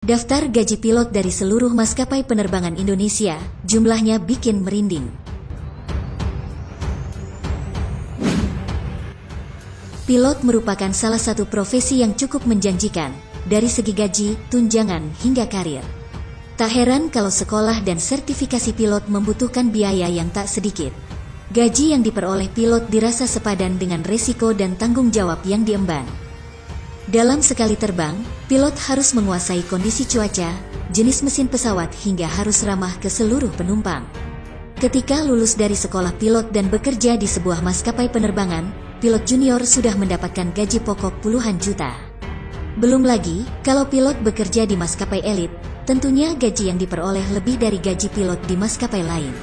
Daftar gaji pilot dari seluruh maskapai penerbangan Indonesia, jumlahnya bikin merinding. Pilot merupakan salah satu profesi yang cukup menjanjikan, dari segi gaji, tunjangan, hingga karir. Tak heran kalau sekolah dan sertifikasi pilot membutuhkan biaya yang tak sedikit. Gaji yang diperoleh pilot dirasa sepadan dengan resiko dan tanggung jawab yang diemban. Dalam sekali terbang, pilot harus menguasai kondisi cuaca, jenis mesin pesawat hingga harus ramah ke seluruh penumpang. Ketika lulus dari sekolah pilot dan bekerja di sebuah maskapai penerbangan, pilot junior sudah mendapatkan gaji pokok puluhan juta. Belum lagi, kalau pilot bekerja di maskapai elit, tentunya gaji yang diperoleh lebih dari gaji pilot di maskapai lain.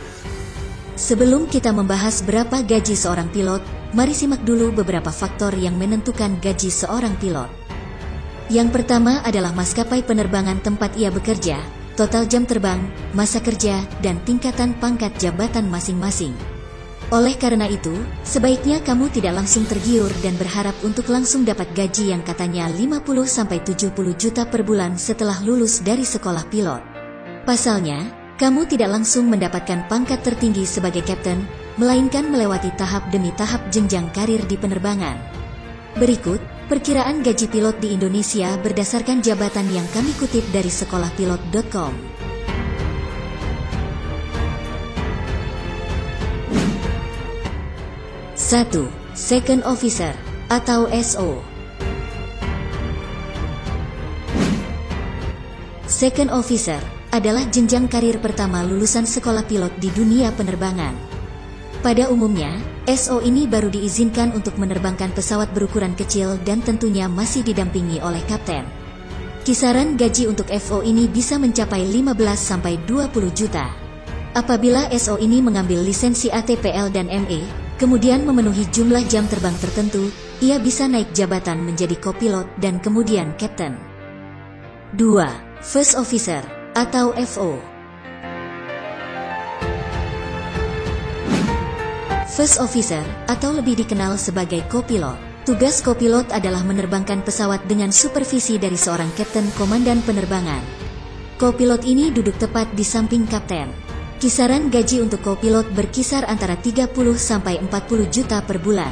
Sebelum kita membahas berapa gaji seorang pilot, mari simak dulu beberapa faktor yang menentukan gaji seorang pilot. Yang pertama adalah maskapai penerbangan tempat ia bekerja, total jam terbang, masa kerja, dan tingkatan pangkat jabatan masing-masing. Oleh karena itu, sebaiknya kamu tidak langsung tergiur dan berharap untuk langsung dapat gaji yang katanya 50-70 juta per bulan setelah lulus dari sekolah pilot. Pasalnya, kamu tidak langsung mendapatkan pangkat tertinggi sebagai kapten, melainkan melewati tahap demi tahap jenjang karir di penerbangan. Berikut, perkiraan gaji pilot di Indonesia berdasarkan jabatan yang kami kutip dari sekolahpilot.com. 1. Second Officer atau SO. Second Officer adalah jenjang karir pertama lulusan sekolah pilot di dunia penerbangan. Pada umumnya, SO ini baru diizinkan untuk menerbangkan pesawat berukuran kecil dan tentunya masih didampingi oleh kapten. Kisaran gaji untuk FO ini bisa mencapai 15-20 juta. Apabila SO ini mengambil lisensi ATPL dan ME, kemudian memenuhi jumlah jam terbang tertentu, ia bisa naik jabatan menjadi kopilot dan kemudian kapten. 2. First Officer atau FO. First Officer atau lebih dikenal sebagai kopilot. Tugas kopilot adalah menerbangkan pesawat dengan supervisi dari seorang kapten komandan penerbangan. Kopilot ini duduk tepat di samping kapten. Kisaran gaji untuk kopilot berkisar antara 30-40 juta per bulan.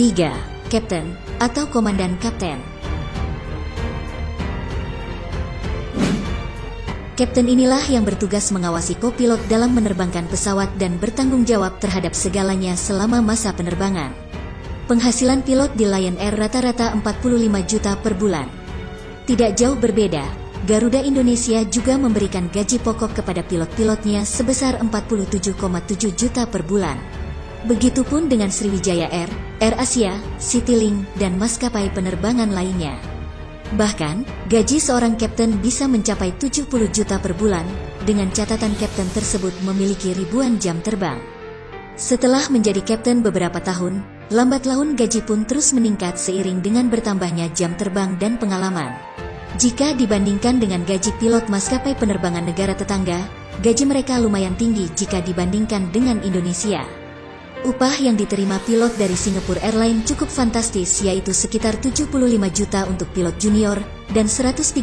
3. Kapten atau komandan kapten. Kapten inilah yang bertugas mengawasi kopilot dalam menerbangkan pesawat dan bertanggung jawab terhadap segalanya selama masa penerbangan. Penghasilan pilot di Lion Air rata-rata 45 juta per bulan. Tidak jauh berbeda, Garuda Indonesia juga memberikan gaji pokok kepada pilot-pilotnya sebesar 47,7 juta per bulan. Begitupun dengan Sriwijaya Air, Air Asia, Citylink, dan maskapai penerbangan lainnya. Bahkan, gaji seorang kapten bisa mencapai 70 juta per bulan, dengan catatan kapten tersebut memiliki ribuan jam terbang. Setelah menjadi kapten beberapa tahun, lambat laun gaji pun terus meningkat seiring dengan bertambahnya jam terbang dan pengalaman. Jika dibandingkan dengan gaji pilot maskapai penerbangan negara tetangga, gaji mereka lumayan tinggi jika dibandingkan dengan Indonesia. Upah yang diterima pilot dari Singapore Airlines cukup fantastis, yaitu sekitar 75 juta untuk pilot junior dan 135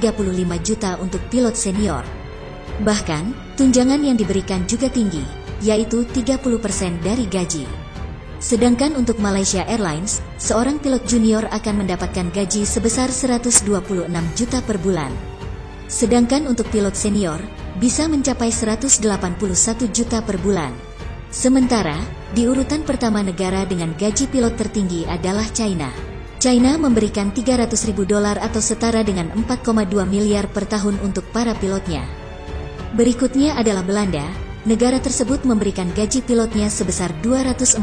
juta untuk pilot senior. Bahkan, tunjangan yang diberikan juga tinggi, yaitu 30% dari gaji. Sedangkan untuk Malaysia Airlines, seorang pilot junior akan mendapatkan gaji sebesar 126 juta per bulan. Sedangkan untuk pilot senior, bisa mencapai 181 juta per bulan. Sementara, di urutan pertama negara dengan gaji pilot tertinggi adalah China. China memberikan $300.000 atau setara dengan 4,2 miliar per tahun untuk para pilotnya. Berikutnya adalah Belanda. Negara tersebut memberikan gaji pilotnya sebesar $245.000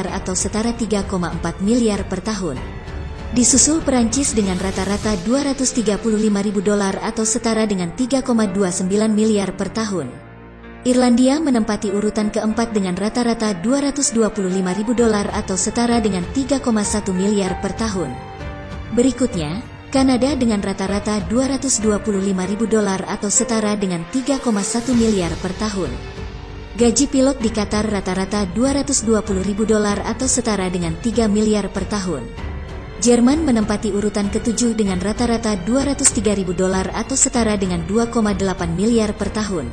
atau setara 3,4 miliar per tahun. Disusul Perancis dengan rata-rata $235.000 atau setara dengan 3,29 miliar per tahun. Irlandia menempati urutan keempat dengan rata-rata $225.000 atau setara dengan 3,1 miliar per tahun. Berikutnya, Kanada dengan rata-rata $225.000 atau setara dengan 3,1 miliar per tahun. Gaji pilot di Qatar rata-rata $220.000 atau setara dengan 3 miliar per tahun. Jerman menempati urutan ke-7 dengan rata-rata $203.000 atau setara dengan 2,8 miliar per tahun.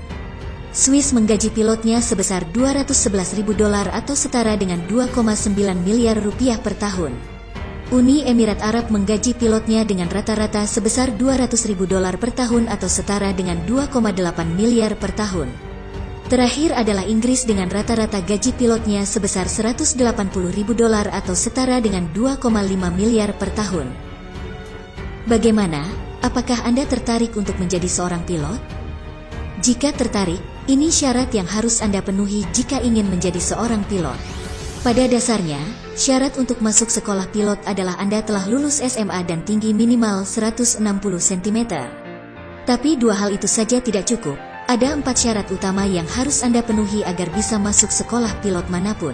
Swiss menggaji pilotnya sebesar $211.000 atau setara dengan 2,9 miliar rupiah per tahun. Uni Emirat Arab menggaji pilotnya dengan rata-rata sebesar $200.000 per tahun atau setara dengan 2,8 miliar per tahun. Terakhir adalah Inggris dengan rata-rata gaji pilotnya sebesar $180.000 atau setara dengan 2,5 miliar per tahun. Bagaimana? Apakah Anda tertarik untuk menjadi seorang pilot? Jika tertarik, ini syarat yang harus Anda penuhi jika ingin menjadi seorang pilot. Pada dasarnya, syarat untuk masuk sekolah pilot adalah Anda telah lulus SMA dan tinggi minimal 160 cm. Tapi dua hal itu saja tidak cukup. Ada 4 syarat utama yang harus Anda penuhi agar bisa masuk sekolah pilot manapun.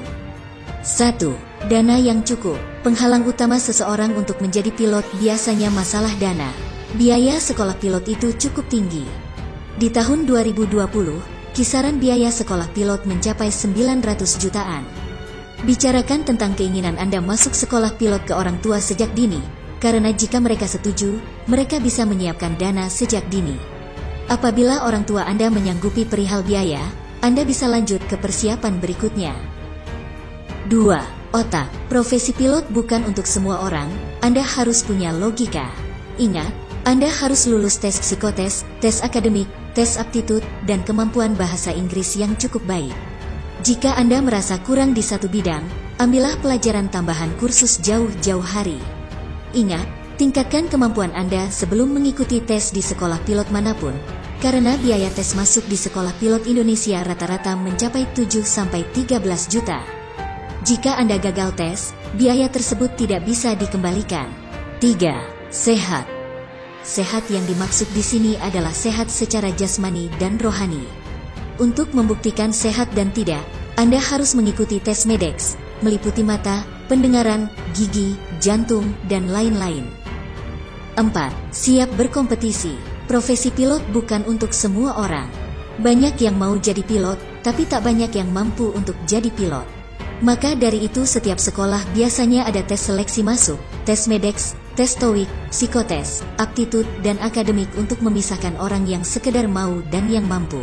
1. Dana yang cukup. Penghalang utama seseorang untuk menjadi pilot biasanya masalah dana. Biaya sekolah pilot itu cukup tinggi. Di tahun 2020, kisaran biaya sekolah pilot mencapai 900 jutaan. Bicarakan tentang keinginan Anda masuk sekolah pilot ke orang tua sejak dini, karena jika mereka setuju, mereka bisa menyiapkan dana sejak dini. Apabila orang tua Anda menyanggupi perihal biaya, Anda bisa lanjut ke persiapan berikutnya. 2. Otak. Profesi pilot bukan untuk semua orang, Anda harus punya logika. Ingat, Anda harus lulus tes psikotes, tes akademik, tes aptitude, dan kemampuan bahasa Inggris yang cukup baik. Jika Anda merasa kurang di satu bidang, ambillah pelajaran tambahan kursus jauh-jauh hari. Ingat, tingkatkan kemampuan Anda sebelum mengikuti tes di sekolah pilot manapun, karena biaya tes masuk di sekolah pilot Indonesia rata-rata mencapai 7-13 juta. Jika Anda gagal tes, biaya tersebut tidak bisa dikembalikan. 3. Sehat. Sehat yang dimaksud di sini adalah sehat secara jasmani dan rohani. Untuk membuktikan sehat dan tidak, Anda harus mengikuti tes MEDEX, meliputi mata, pendengaran, gigi, jantung, dan lain-lain. 4. Siap berkompetisi. Profesi pilot bukan untuk semua orang. Banyak yang mau jadi pilot, tapi tak banyak yang mampu untuk jadi pilot. Maka dari itu setiap sekolah biasanya ada tes seleksi masuk, tes MEDEX, tes TOEIC, psikotes, aptitude, dan akademik untuk memisahkan orang yang sekedar mau dan yang mampu.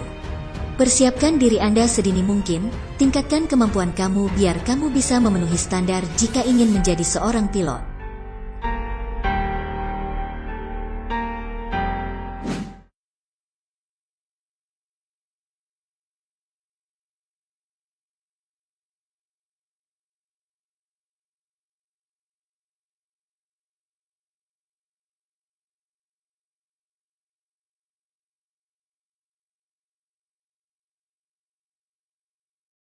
Persiapkan diri Anda sedini mungkin, tingkatkan kemampuan kamu biar kamu bisa memenuhi standar jika ingin menjadi seorang pilot.